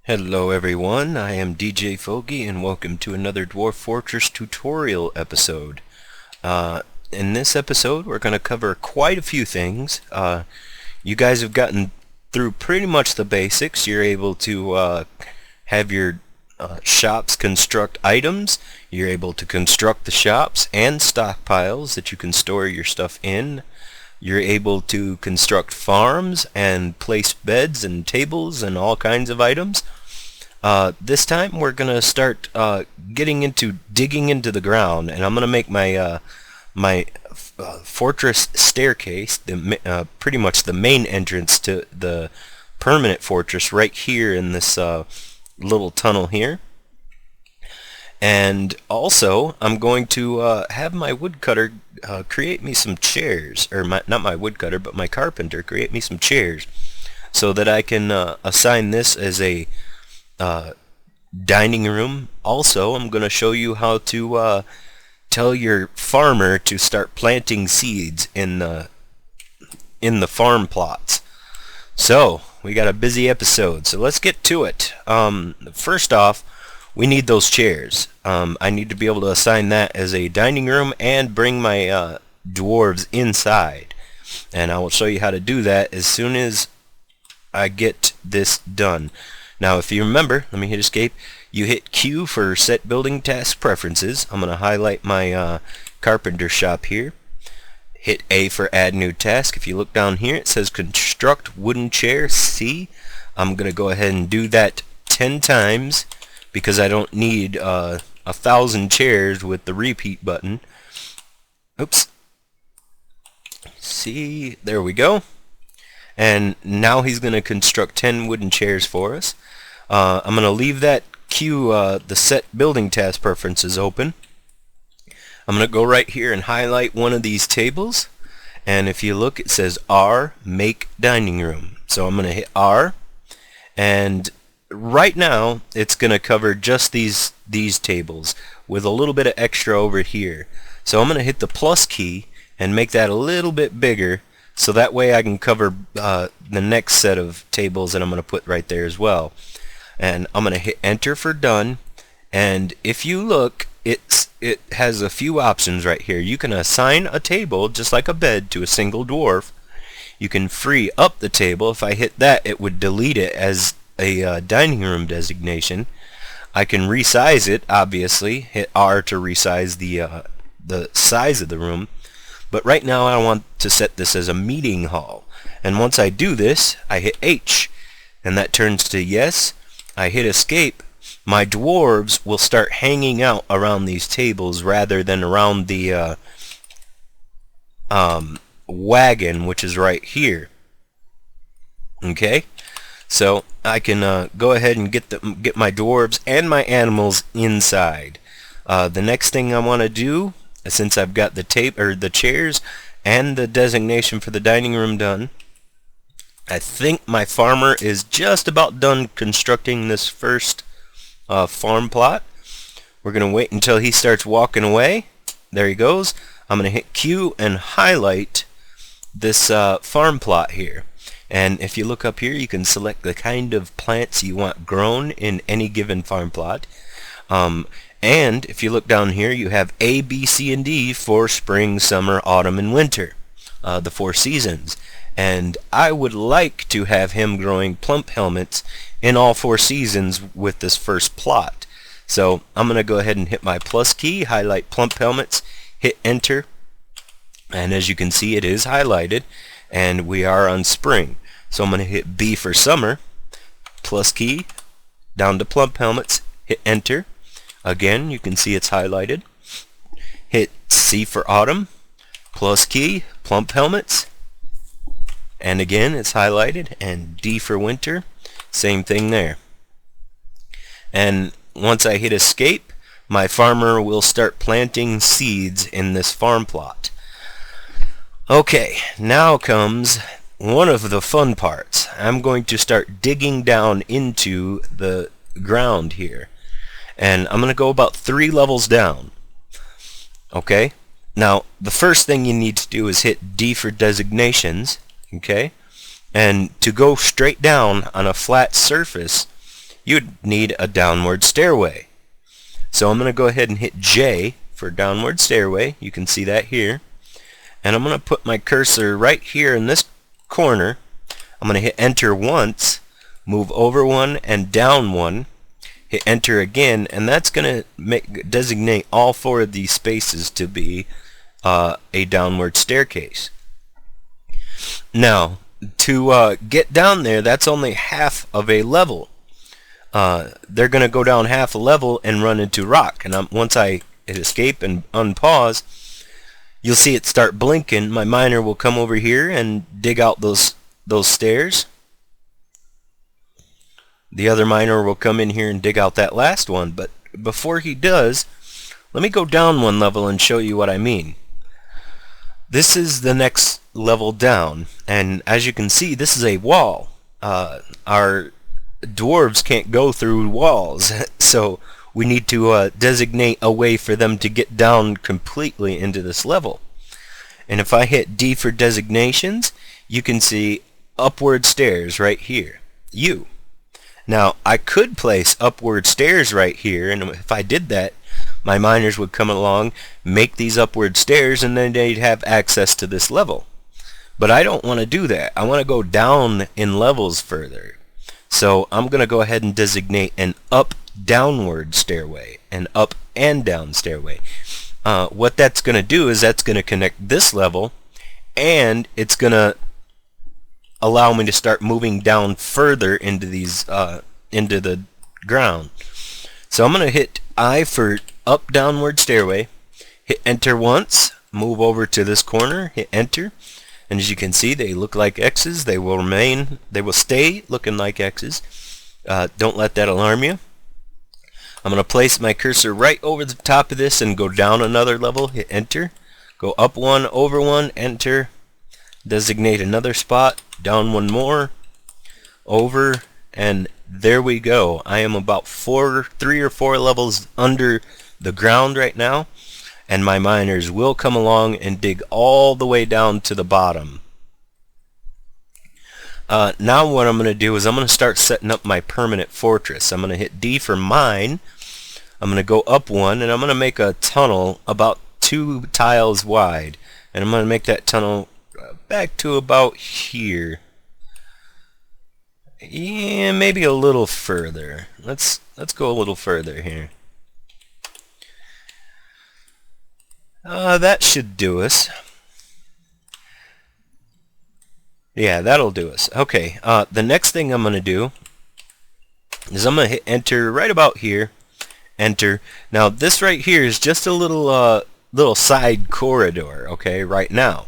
Hello everyone, I am DJ Fogey and welcome to another Dwarf Fortress tutorial episode. In this episode we're going to cover quite a few things. You guys have gotten through pretty much the basics. You're able to have your shops construct items. You're able to construct the shops and stockpiles that you can store your stuff in. You're able to construct farms and place beds and tables and all kinds of items. This time we're going to start digging into the ground, and I'm going to make my fortress staircase, pretty much the main entrance to the permanent fortress right here in this little tunnel here. And also I'm going to have my woodcutter create me some chairs, or not my woodcutter but my carpenter create me some chairs so that I can assign this as a dining room. Also, I'm going to show you how to tell your farmer to start planting seeds in the farm plots. So we got a busy episode, so let's get to it. First off, we need those chairs. I need to be able to assign that as a dining room and bring my dwarves inside, and I will show you how to do that as soon as I get this done. Now if you remember, let me hit escape. You hit Q for set building task preferences. I'm going to highlight my carpenter shop here. Hit A for add new task. If you look down here it says construct wooden chair C. I'm going to go ahead and do that 10 times because I don't need 1,000 chairs with the repeat button. Oops. See, there we go. And now he's going to construct 10 wooden chairs for us. I'm going to leave that queue, the set building task preferences open. I'm going to go right here and highlight one of these tables. And if you look, it says R, make dining room. So I'm going to hit R. And right now, it's going to cover just these tables with a little bit of extra over here. So I'm going to hit the plus key and make that a little bit bigger, so that way I can cover the next set of tables that I'm going to put right there as well. And I'm going to hit enter for done. And if you look, it has a few options right here. You can assign a table just like a bed to a single dwarf. You can free up the table. If I hit that, it would delete it as a dining room designation. I can resize it, obviously. Hit R to resize the size of the room. But right now I want to set this as a meeting hall. And once I do this, I hit H, and that turns to yes. I hit escape. My dwarves will start hanging out around these tables rather than around the wagon, which is right here. Okay, so I can go ahead and get my dwarves and my animals inside. The next thing I want to do, since I've got the chairs and the designation for the dining room done, I think my farmer is just about done constructing this first farm plot. We're going to wait until he starts walking away. There he goes. I'm going to hit Q and highlight this farm plot here. And if you look up here, you can select the kind of plants you want grown in any given farm plot. And if you look down here, you have A, B, C, and D for spring, summer, autumn, and winter, the 4 seasons. And I would like to have him growing plump helmets in all 4 seasons with this first plot. So I'm going to go ahead and hit my plus key, highlight plump helmets, hit enter, and as you can see it is highlighted, and we are on spring. So I'm going to hit B for summer, plus key, down to plump helmets, hit enter. Again, you can see it's highlighted. Hit C for autumn, plus key, plump helmets, and again it's highlighted, and D for winter, same thing there. And once I hit escape, my farmer will start planting seeds in this farm plot. Okay, now comes one of the fun parts. I'm going to start digging down into the ground here. And I'm going to go about 3 levels down. Okay? Now, the first thing you need to do is hit D for designations. Okay? And to go straight down on a flat surface, you'd need a downward stairway. So I'm going to go ahead and hit J for downward stairway. You can see that here. And I'm going to put my cursor right here in this corner. I'm going to hit enter once, move over one and down one, hit enter again, and that's going to designate all 4 of these spaces to be a downward staircase. Now, to get down there, that's only half of a level. They're going to go down half a level and run into rock. And once I hit escape and unpause, you'll see it start blinking. My miner will come over here and dig out those stairs. The other miner will come in here and dig out that last one. But before he does, let me go down one level and show you what I mean. This is the next level down, and as you can see, this is a wall. Our dwarves can't go through walls, so we need to designate a way for them to get down completely into this level. And if I hit D for designations, you can see upward stairs right here. U. Now, I could place upward stairs right here, and if I did that, my miners would come along, make these upward stairs, and then they'd have access to this level. But I don't want to do that. I want to go down in levels further. So I'm going to go ahead and designate an up-downward stairway, an up and down stairway. What that's going to do is that's going to connect this level, and it's going to allow me to start moving down further into these into the ground. So I'm going to hit I for up downward stairway, hit enter once, move over to this corner, hit enter, and as you can see, they look like X's. They will stay looking like X's. Don't let that alarm you. I'm going to place my cursor right over the top of this and go down another level, hit enter, go up one, over one, enter, designate another spot, down one more, over, and there we go. I am about 3 or 4 levels under the ground right now, and my miners will come along and dig all the way down to the bottom. Now what I'm going to do is I'm going to start setting up my permanent fortress. I'm going to hit D for mine. I'm going to go up one, and I'm going to make a tunnel about 2 tiles wide, and I'm going to make that tunnel back to about here. Yeah, maybe a little further. Let's go a little further here. That should do us. Yeah, that'll do us. Okay, the next thing I'm going to do is I'm going to hit enter right about here. Enter. Now this right here is just a little side corridor, okay, right now.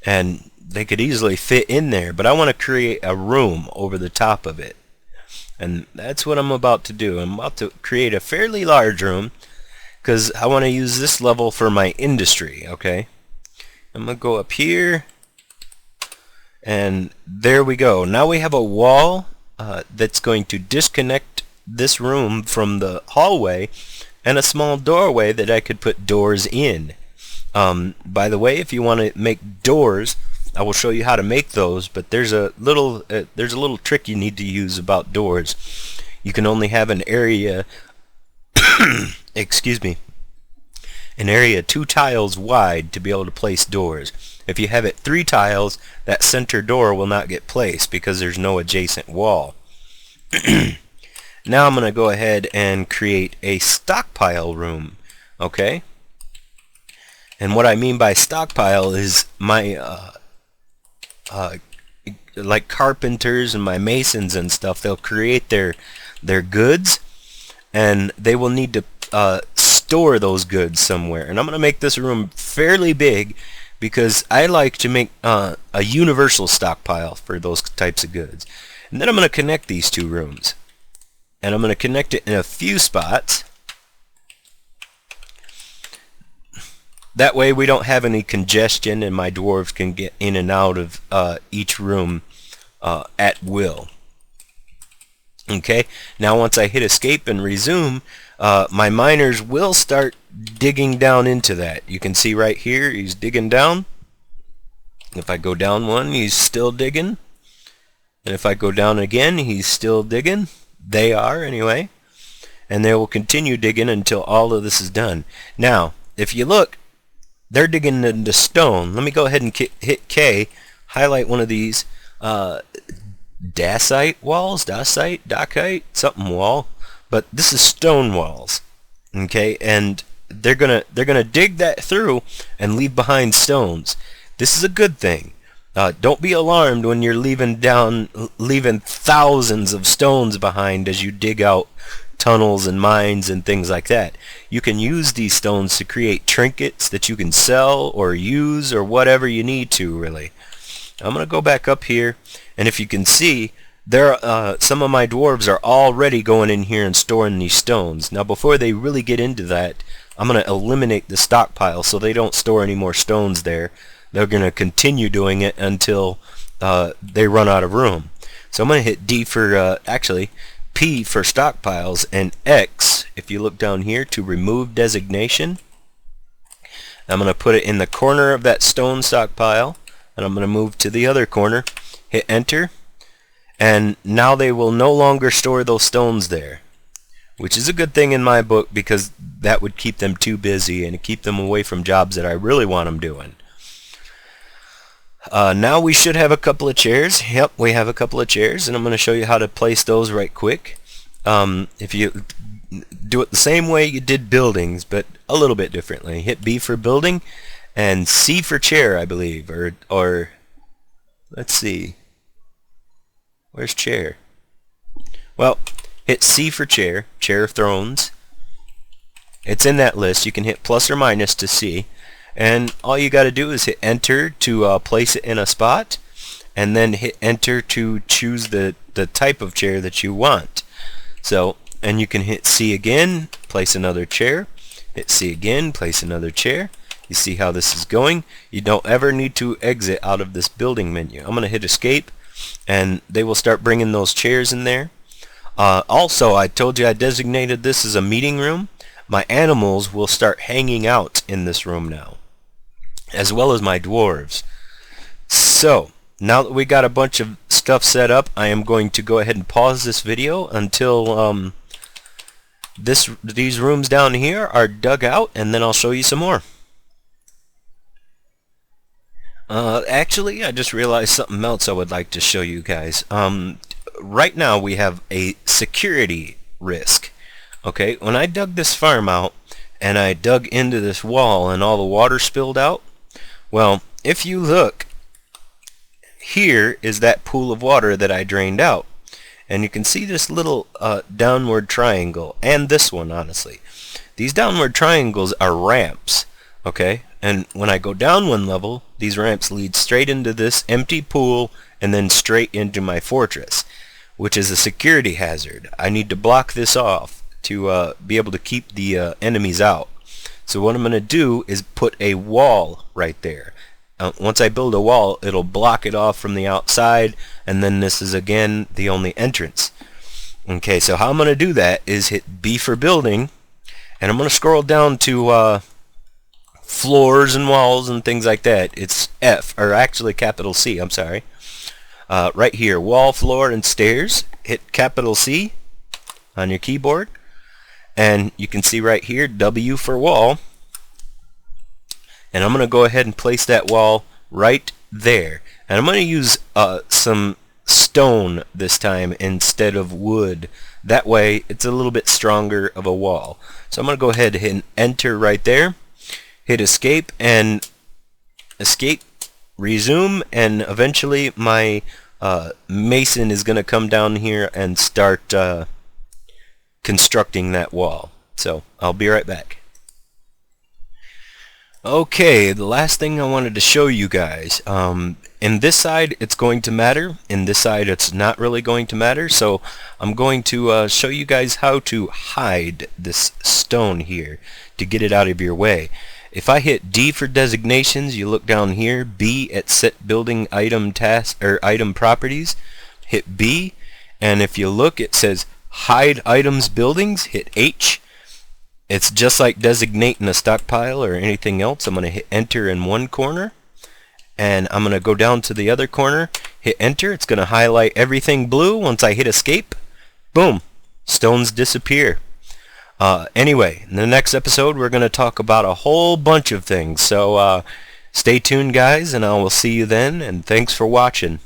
And they could easily fit in there, but I want to create a room over the top of it. And that's what I'm about to do. I'm about to create a fairly large room because I want to use this level for my industry, okay? I'm going to go up here, and there we go. Now we have a wall that's going to disconnect this room from the hallway, and a small doorway that I could put doors in. By the way, if you want to make doors, I will show you how to make those, but there's a little trick you need to use about doors. You can only have an area excuse me, an area 2 tiles wide to be able to place doors. If you have it 3 tiles, that center door will not get placed because there's no adjacent wall. Now I'm going to go ahead and create a stockpile room, okay? And what I mean by stockpile is my like carpenters and my masons and stuff, they'll create their goods, and they will need to store those goods somewhere. And I'm going to make this room fairly big because I like to make a universal stockpile for those types of goods. And then I'm going to connect these 2 rooms, and I'm going to connect it in a few spots. That way we don't have any congestion, and my dwarves can get in and out of each room at will. Okay, now once I hit escape and resume, my miners will start digging down into that. You can see right here he's digging down. If I go down one, he's still digging. And if I go down again, he's still digging. They are, anyway. And they will continue digging until all of this is done. Now, if you look, they're digging into stone. Let me go ahead and hit K, highlight one of these dacite walls, dacite, something wall. But this is stone walls, okay? And they're gonna dig that through and leave behind stones. This is a good thing. Don't be alarmed when you're leaving thousands of stones behind as you dig out tunnels and mines and things like that. You can use these stones to create trinkets that you can sell or use or whatever you need to, really. I'm going to go back up here, and if you can see, there some of my dwarves are already going in here and storing these stones. Now before they really get into that, I'm going to eliminate the stockpile so they don't store any more stones there. They're going to continue doing it until they run out of room. So I'm going to hit D for, actually, P for stockpiles, and X, if you look down here, to remove designation. I'm going to put it in the corner of that stone stockpile, and I'm going to move to the other corner, hit enter, and now they will no longer store those stones there, which is a good thing in my book because that would keep them too busy and keep them away from jobs that I really want them doing. Now we should have a couple of chairs. Yep, we have a couple of chairs, and I'm going to show you how to place those right quick. If you do it the same way you did buildings, but a little bit differently. Hit B for building, and C for chair, I believe, or let's see. Where's chair? Well, hit C for chair, chair of thrones. It's in that list. You can hit plus or minus to see. And all you got to do is hit enter to place it in a spot, and then hit enter to choose the type of chair that you want. So, and you can hit C again, place another chair, hit C again, place another chair. You see how this is going. You don't ever need to exit out of this building menu. I'm going to hit escape, and they will start bringing those chairs in there. Also, I told you I designated this as a meeting room. My animals will start hanging out in this room now, as well as my dwarves. So, now that we got a bunch of stuff set up, I am going to go ahead and pause this video until these rooms down here are dug out, and then I'll show you some more. Actually, I just realized something else I would like to show you guys. Right now we have a security risk. Okay, when I dug this farm out, and I dug into this wall and all the water spilled out, well, if you look, here is that pool of water that I drained out. And you can see this little downward triangle, and this one, honestly. These downward triangles are ramps, okay? And when I go down one level, these ramps lead straight into this empty pool and then straight into my fortress, which is a security hazard. I need to block this off to be able to keep the enemies out. So what I'm going to do is put a wall right there. Once I build a wall, it'll block it off from the outside, and then this is again the only entrance. Okay, so how I'm going to do that is hit B for building, and I'm going to scroll down to floors and walls and things like that. It's F, or actually capital C, I'm sorry. Right here, wall, floor, and stairs. Hit capital C on your keyboard, and you can see right here W for wall, and I'm going to go ahead and place that wall right there, and I'm going to use some stone this time instead of wood. That way it's a little bit stronger of a wall. So I'm going to go ahead and hit enter right there, hit escape, and escape, resume, and eventually my mason is going to come down here and start constructing that wall. So I'll be right back. Okay, the last thing I wanted to show you guys, in this side it's going to matter, in this side it's not really going to matter, so I'm going to show you guys how to hide this stone here to get it out of your way. If I hit D for designations, you look down here, B at set building item task or item properties, hit B, and if you look it says hide items buildings, hit H. It's just like designating a stockpile or anything else. I'm going to hit enter in one corner, and I'm going to go down to the other corner, hit enter. It's going to highlight everything blue. Once I hit escape, boom, stones disappear. Anyway, in the next episode we're going to talk about a whole bunch of things. So stay tuned, guys, and I will see you then, and thanks for watching.